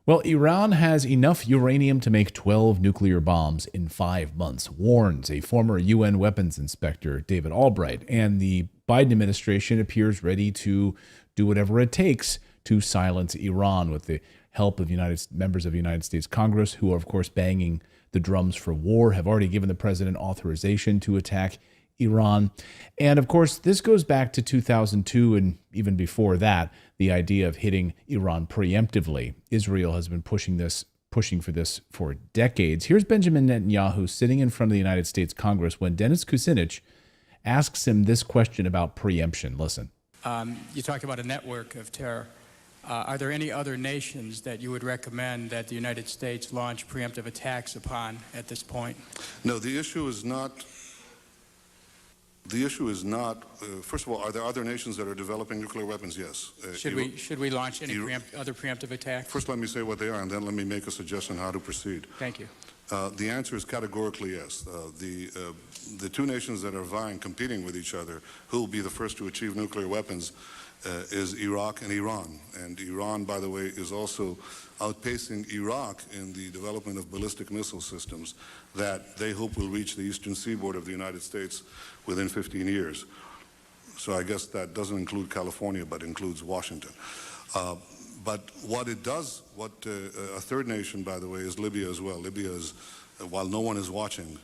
Well, Iran has enough uranium to make 12 nuclear bombs in 5 months, warns a former UN weapons inspector, David Albright. And the Biden administration appears ready to do whatever it takes to silence Iran with the help of members of the United States Congress, who are, of course, banging the drums for war, have already given the president authorization to attack Iran. And of course, this goes back to 2002 and even before that, the idea of hitting Iran preemptively. Israel has been pushing for this for decades. Here's Benjamin Netanyahu sitting in front of the United States Congress when Dennis Kucinich asks him this question about preemption. Listen. You talked about a network of terror. Are there any other nations that you would recommend that the United States launch preemptive attacks upon at this point? No, the issue is not. First of all, are there other nations that are developing nuclear weapons? Yes. Should we launch any other preemptive attacks? First, let me say what they are, and then let me make a suggestion how to proceed. Thank you. The answer is categorically yes. The two nations that are competing with each other, who will be the first to achieve nuclear weapons, is Iraq and Iran. And Iran, by the way, is also outpacing Iraq in the development of ballistic missile systems that they hope will reach the eastern seaboard of the United States within 15 years. So I guess that doesn't include California, but includes Washington. But what it does, a third nation, by the way, is Libya as well. Libya is, while no one is watching.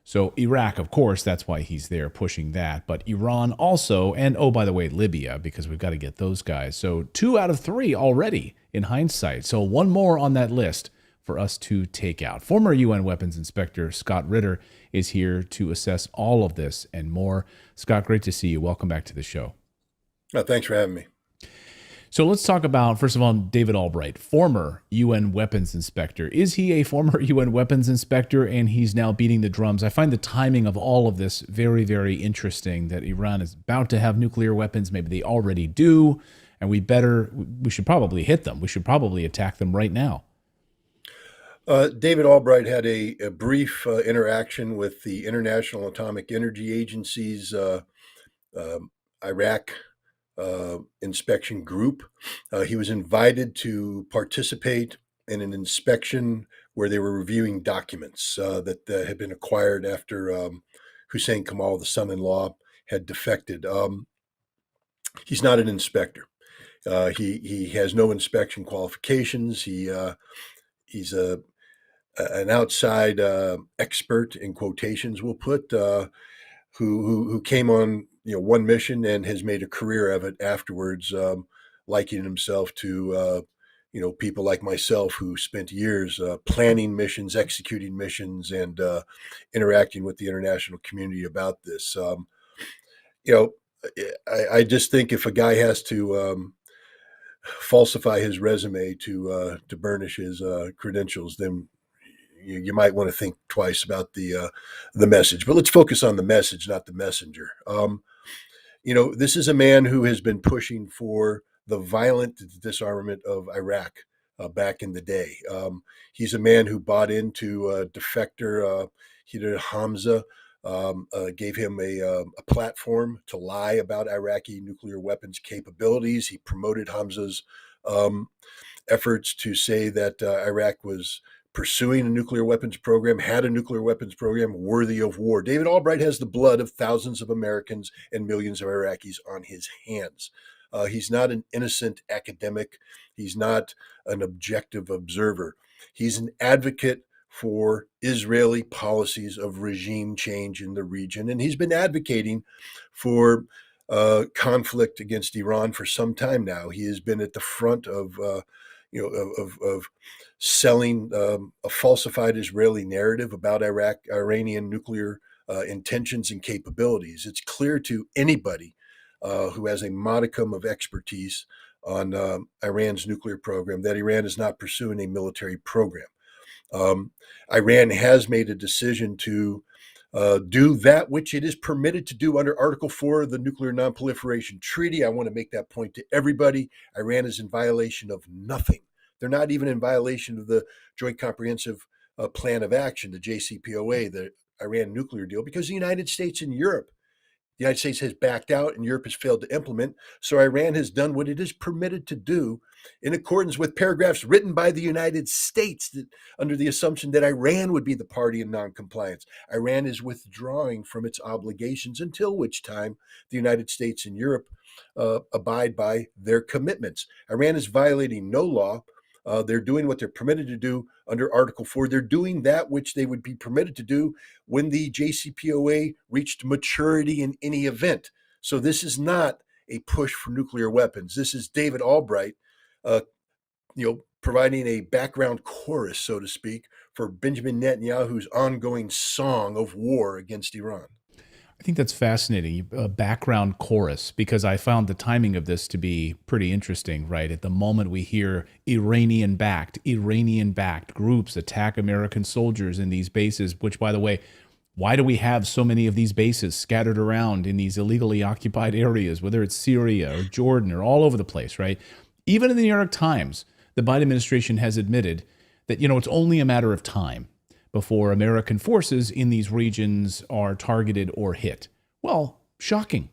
So Iraq, of course, that's why he's there pushing that. But Iran also, and oh, by the way, Libya, because we've got to get those guys. So 2 out of 3 already in hindsight. So one more on that list for us to take out. Former UN weapons inspector Scott Ritter is here to assess all of this and more. Scott, great to see you. Welcome back to the show. Thanks for having me. So let's talk about, first of all, David Albright, former UN weapons inspector. Is he a former UN weapons inspector and he's now beating the drums? I find the timing of all of this very, very interesting, that Iran is about to have nuclear weapons. Maybe they already do, and we should probably hit them. We should probably attack them right now. David Albright had a brief interaction with the International Atomic Energy Agency's Iraq inspection group. He was invited to participate in an inspection where they were reviewing documents that had been acquired after Hussein Kamal, the son-in-law, had defected. He's not an inspector. He has no inspection qualifications. He's an outside expert, in quotations we'll put, who came on one mission and has made a career of it afterwards, likening himself to people like myself who spent years planning missions, executing missions, and interacting with the international community about this. I just think if a guy has to falsify his resume to burnish his credentials, then you might want to think twice about the message. But let's focus on the message, not the messenger. This is a man who has been pushing for the violent disarmament of Iraq back in the day. He's a man who bought into defector Hider Hamza, gave him a platform to lie about Iraqi nuclear weapons capabilities. He promoted Hamza's efforts to say that Iraq was pursuing a nuclear weapons program, had a nuclear weapons program worthy of war. David Albright has the blood of thousands of Americans and millions of Iraqis on his hands. He's not an innocent academic. He's not an objective observer. He's an advocate for Israeli policies of regime change in the region. And he's been advocating for conflict against Iran for some time now. He has been at the front of selling a falsified Israeli narrative about Iranian nuclear intentions and capabilities. It's clear to anybody who has a modicum of expertise on Iran's nuclear program that Iran is not pursuing a military program. Iran has made a decision to do that which it is permitted to do under Article 4 of the Nuclear Non-Proliferation Treaty. I want to make that point to everybody. Iran is in violation of nothing. They're not even in violation of the Joint Comprehensive Plan of Action, the JCPOA, the Iran nuclear deal, because the United States and Europe The United States has backed out and Europe has failed to implement. So Iran has done what it is permitted to do in accordance with paragraphs written by the United States under the assumption that Iran would be the party in noncompliance. Iran is withdrawing from its obligations, until which time the United States and Europe abide by their commitments. Iran is violating no law. They're doing what they're permitted to do under Article 4. They're doing that which they would be permitted to do when the JCPOA reached maturity in any event. So this is not a push for nuclear weapons. This is David Albright, providing a background chorus, so to speak, for Benjamin Netanyahu's ongoing song of war against Iran. I think that's fascinating, a background chorus, because I found the timing of this to be pretty interesting, right? At the moment we hear Iranian-backed groups attack American soldiers in these bases, which, by the way, why do we have so many of these bases scattered around in these illegally occupied areas, whether it's Syria or Jordan or all over the place, right? Even in the New York Times, the Biden administration has admitted that, it's only a matter of time before American forces in these regions are targeted or hit. Well, shocking.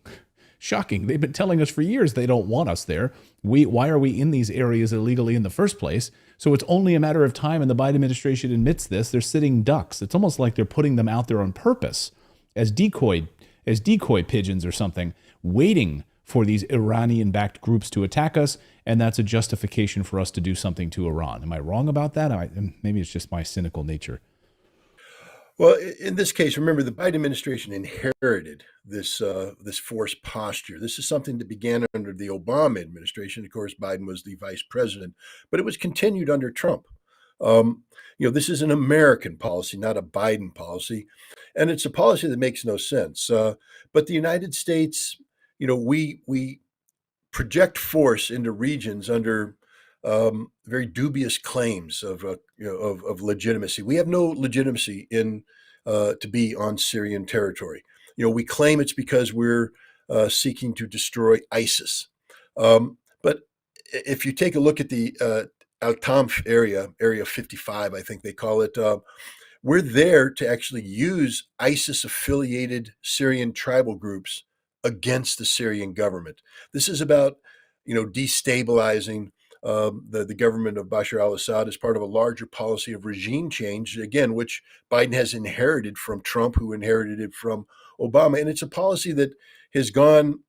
Shocking. They've been telling us for years they don't want us there. Why are we in these areas illegally in the first place? So it's only a matter of time, and the Biden administration admits this. They're sitting ducks. It's almost like they're putting them out there on purpose as decoy pigeons or something, waiting for these Iranian-backed groups to attack us, and that's a justification for us to do something to Iran. Am I wrong about that? Maybe it's just my cynical nature. Well, in this case, remember, the Biden administration inherited this forced posture. This is something that began under the Obama administration. Of course, Biden was the vice president, but it was continued under Trump. This is an American policy, not a Biden policy, and it's a policy that makes no sense. But the United States, we project force into regions under very dubious claims of legitimacy. We have no legitimacy to be on Syrian territory. We claim it's because we're seeking to destroy ISIS. But if you take a look at the Al-Tamf Area 55, I think they call it, we're there to actually use ISIS-affiliated Syrian tribal groups against the Syrian government. This is about, destabilizing the government of Bashar al-Assad as part of a larger policy of regime change, again, which Biden has inherited from Trump, who inherited it from Obama. And it's a policy that has gone,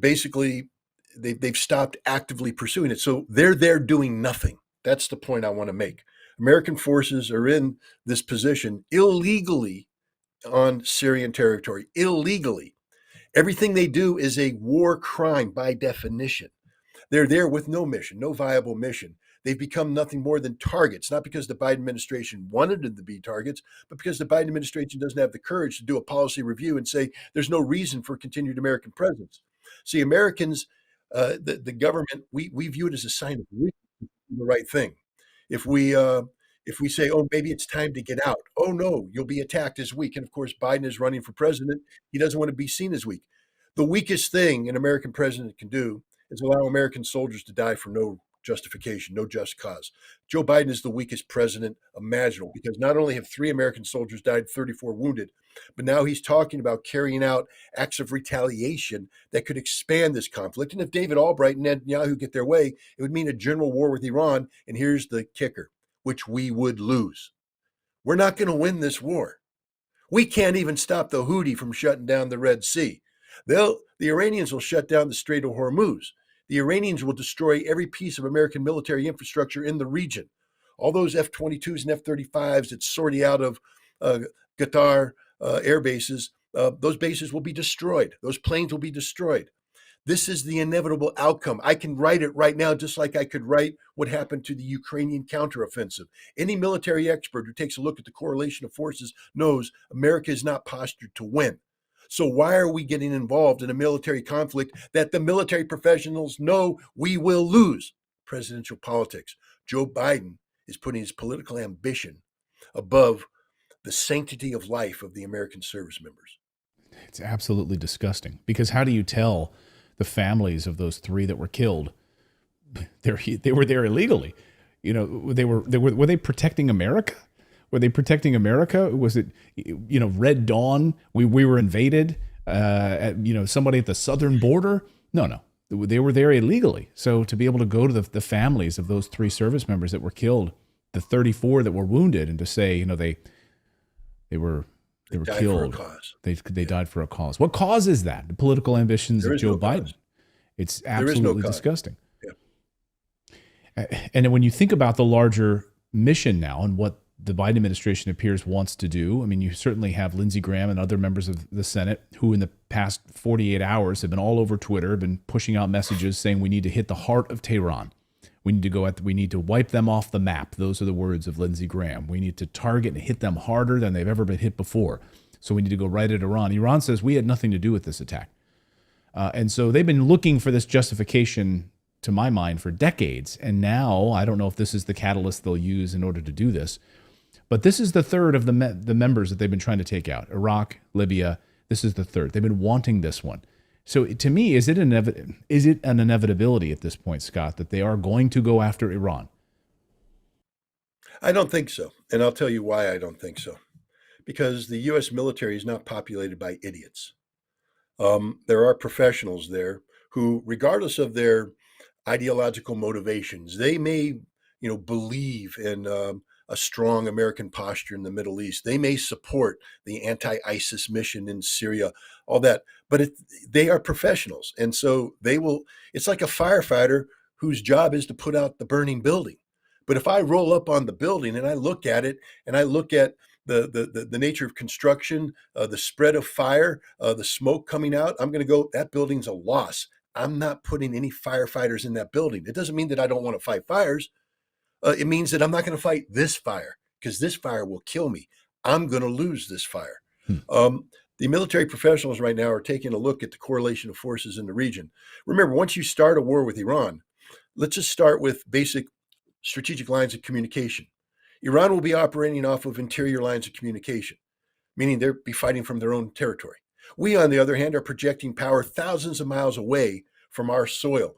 basically, they've stopped actively pursuing it. So they're there doing nothing. That's the point I want to make. American forces are in this position illegally on Syrian territory, illegally. Everything they do is a war crime by definition. They're there with no mission, no viable mission. They've become nothing more than targets, not because the Biden administration wanted them to be targets, but because the Biden administration doesn't have the courage to do a policy review and say there's no reason for continued American presence. See, Americans, the government, we view it as a sign of weakness to do the right thing. If we say, oh, maybe it's time to get out, oh no, you'll be attacked as weak. And of course, Biden is running for president. He doesn't want to be seen as weak. The weakest thing an American president can do is allow American soldiers to die for no justification, no just cause. Joe Biden is the weakest president imaginable, because not only have 3 American soldiers died, 34 wounded, but now he's talking about carrying out acts of retaliation that could expand this conflict. And if David Albright and Netanyahu get their way, it would mean a general war with Iran. And here's the kicker, which we would lose. We're not going to win this war. We can't even stop the Houthi from shutting down the Red Sea. The Iranians will shut down the Strait of Hormuz. The Iranians will destroy every piece of American military infrastructure in the region. All those F-22s and F-35s that sortie out of Qatar air bases, those bases will be destroyed. Those planes will be destroyed. This is the inevitable outcome. I can write it right now, just like I could write what happened to the Ukrainian counteroffensive. Any military expert who takes a look at the correlation of forces knows America is not postured to win. So why are we getting involved in a military conflict that the military professionals know we will lose? Presidential politics. Joe Biden is putting his political ambition above the sanctity of life of the American service members. It's absolutely disgusting, because how do you tell the families of those 3 that were killed they were there illegally? Were they protecting America? Were they protecting America? Was it, Red Dawn? We were invaded. Somebody at the southern border? No. They were there illegally. So to be able to go to the families of those 3 service members that were killed, the 34 that were wounded, and to say, they were killed. For a cause. They died for a cause. What cause is that? The political ambitions of Joe Biden. Cause. It's absolutely disgusting. Yeah. And then when you think about the larger mission now and what the Biden administration appears wants to do, I mean, you certainly have Lindsey Graham and other members of the Senate who in the past 48 hours have been all over Twitter, been pushing out messages saying we need to hit the heart of Tehran. We need to wipe them off the map. Those are the words of Lindsey Graham. We need to target and hit them harder than they've ever been hit before. So we need to go right at Iran. Iran says we had nothing to do with this attack. And so they've been looking for this justification, to my mind, for decades. And now I don't know if this is the catalyst they'll use in order to do this. But this is the third of the members that they've been trying to take out. Iraq, Libya, this is the third. They've been wanting this one. So to me, is it an inevitability at this point, Scott, that they are going to go after Iran? I don't think so. And I'll tell you why I don't think so. Because the U.S. military is not populated by idiots. There are professionals there who, regardless of their ideological motivations, they may, believe in a strong American posture in the Middle East. They may support the anti-ISIS mission in Syria, all that. But they are professionals. And so it's like a firefighter whose job is to put out the burning building. But if I roll up on the building and I look at it and I look at the nature of construction, the spread of fire, the smoke coming out, I'm going to go, that building's a loss. I'm not putting any firefighters in that building. It doesn't mean that I don't want to fight fires. It means that I'm not going to fight this fire because this fire will kill me. I'm going to lose this fire. The military professionals right now are taking a look at the correlation of forces in the region. Remember, once you start a war with Iran, let's just start with basic strategic lines of communication. Iran will be operating off of interior lines of communication, meaning they'll be fighting from their own territory. We, on the other hand, are projecting power thousands of miles away from our soil,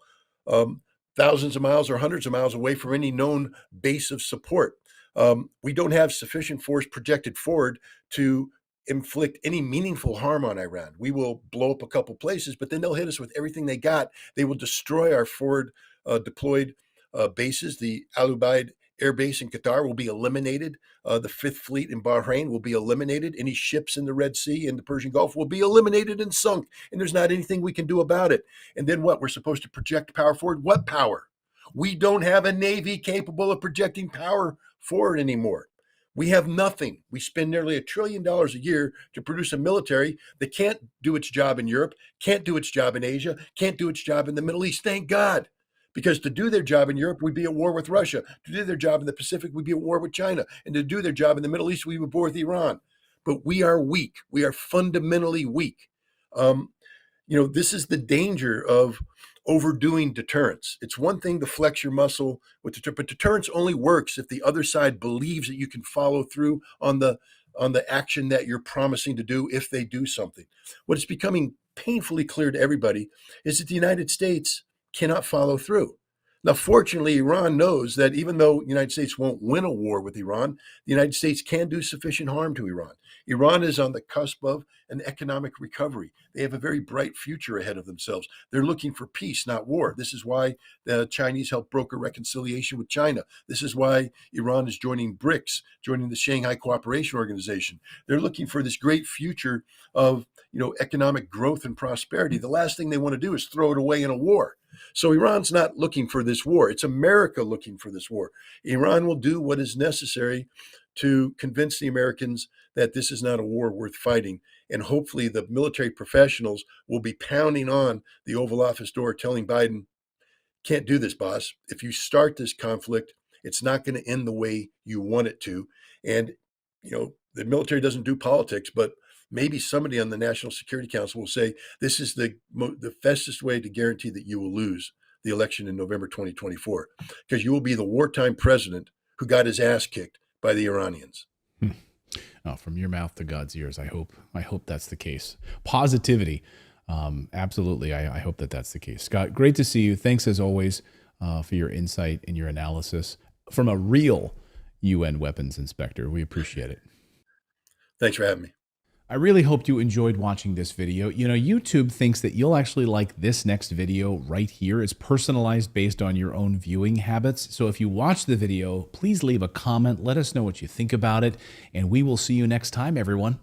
thousands of miles or hundreds of miles away from any known base of support. We don't have sufficient force projected forward to inflict any meaningful harm on Iran. We will blow up a couple places, but then they'll hit us with everything they got. They will destroy our forward deployed bases. The Al Ubaid Air Base in Qatar will be eliminated. The Fifth Fleet in Bahrain will be eliminated. Any ships in the Red Sea and the Persian Gulf will be eliminated and sunk. And there's not anything we can do about it. And then what? We're supposed to project power forward? What power? We don't have a Navy capable of projecting power forward anymore. We have nothing. We spend nearly $1 trillion a year to produce a military that can't do its job in Europe, can't do its job in Asia, can't do its job in the Middle East. Thank God. Because to do their job in Europe, we'd be at war with Russia. To do their job in the Pacific, we'd be at war with China. And to do their job in the Middle East, we would be at war with Iran. But we are weak. We are fundamentally weak. This is the danger of overdoing deterrence. It's one thing to flex your muscle with deterrence, but deterrence only works if the other side believes that you can follow through on the action that you're promising to do if they do something. What is becoming painfully clear to everybody is that the United States cannot follow through. Now, fortunately, Iran knows that even though the United States won't win a war with Iran, the United States can do sufficient harm to Iran. Iran is on the cusp of an economic recovery. They have a very bright future ahead of themselves. They're looking for peace, not war. This is why the Chinese helped broker reconciliation with China. This is why Iran is joining BRICS, joining the Shanghai Cooperation Organization. They're looking for this great future of economic growth and prosperity. The last thing they want to do is throw it away in a war. So Iran's not looking for this war. It's America looking for this war. Iran will do what is necessary to convince the Americans that this is not a war worth fighting. And hopefully the military professionals will be pounding on the Oval Office door telling Biden, can't do this, boss. If you start this conflict, it's not going to end the way you want it to. And, the military doesn't do politics, but maybe somebody on the National Security Council will say, this is the fastest way to guarantee that you will lose the election in November 2024, because you will be the wartime president who got his ass kicked by the Iranians. Oh, from your mouth to God's ears. I hope that's the case. Positivity. Absolutely. I hope that's the case. Scott, great to see you. Thanks as always for your insight and your analysis from a real UN weapons inspector. We appreciate it. Thanks for having me. I really hoped you enjoyed watching this video. You know, YouTube thinks that you'll actually like this next video right here. It's personalized based on your own viewing habits. So if you watch the video, please leave a comment. Let us know what you think about it. And we will see you next time, everyone.